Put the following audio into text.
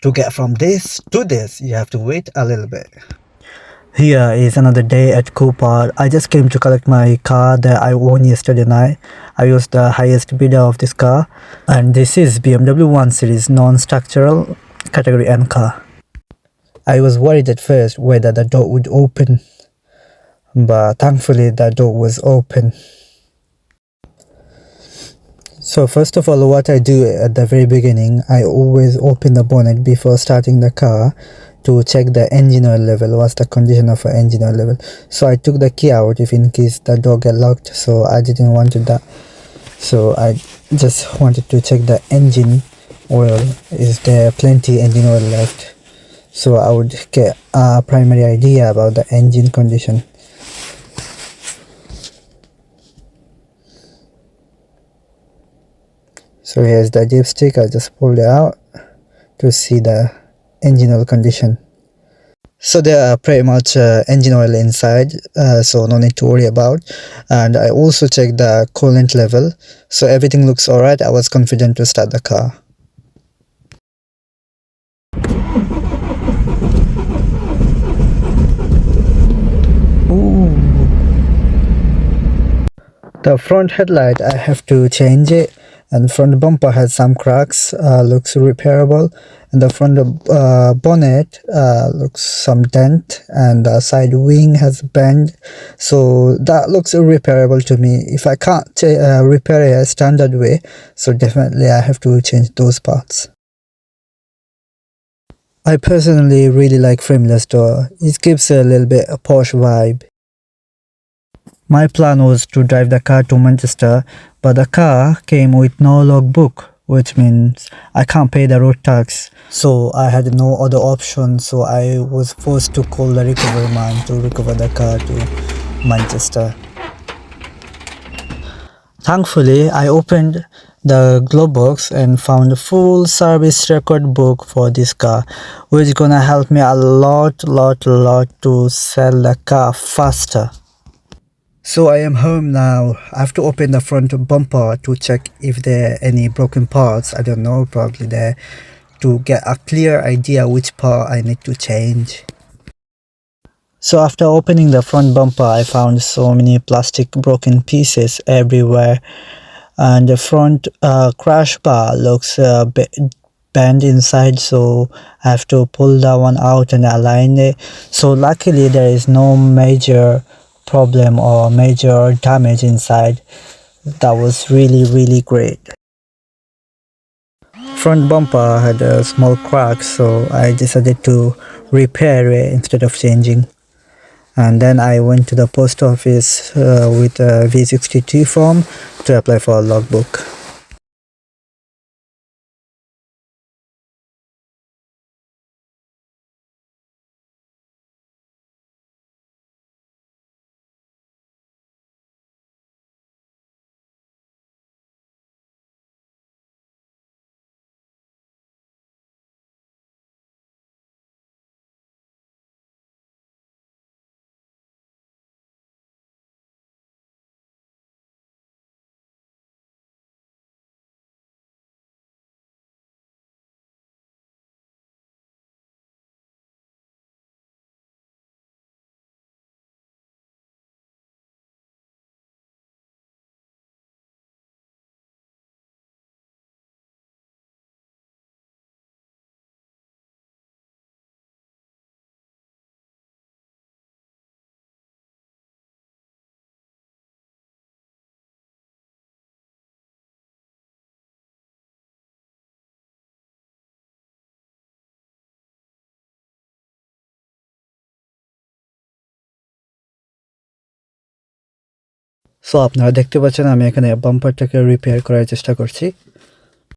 To get from this to this, you have to wait a little bit. Here is another day at Cooper. I just came to collect my car that I won yesterday night. I was the highest bidder of this car, and this is BMW 1 Series non-structural category N car. I was worried at first whether the door would open, but thankfully the door was open. So first of all, what I do at the very beginning, I always open the bonnet before starting the car to check the engine oil level, what's the condition of the engine oil level. So I took the key out if in case the door get locked, so I didn't want that. So I just wanted to check the engine oil, is there plenty engine oil left, so I would get a primary idea about the engine condition. So here's the dipstick, I just pulled it out to see the engine oil condition. So there are pretty much engine oil inside, so no need to worry about. And I also checked the coolant level, so everything looks alright. I was confident to start the car. Ooh. The front headlight, I have to change it, and front bumper has some cracks, looks repairable, and the front bonnet looks some dent, and the side wing has bend, so that looks repairable to me. If I can't repair it a standard way, so definitely I have to change those parts. I personally really like frameless door. It gives a little bit a posh vibe. My plan was to drive the car to Manchester, but the car came with no logbook, which means I can't pay the road tax. So I had no other option, so I was forced to call the recovery man to recover the car to Manchester. Thankfully, I opened the glove box and found a full service record book for this car, which is gonna help me a lot to sell the car faster. So I am home now. I have to open the front bumper to check if there are any broken parts. I don't know, probably there, to get a clear idea which part I need to change. So after opening the front bumper, I found so many plastic broken pieces everywhere, and the front crash bar looks a bit bent inside, so I have to pull that one out and align it. So luckily there is no major problem or major damage inside. That was really great. Front bumper had a small crack, so I decided to repair it instead of changing. And then I went to the post office with a V62 form to apply for a logbook. So আপনারা দেখতে পাচ্ছেন আমি এখানে বাম্পারটাকে repair করার চেষ্টা করছি।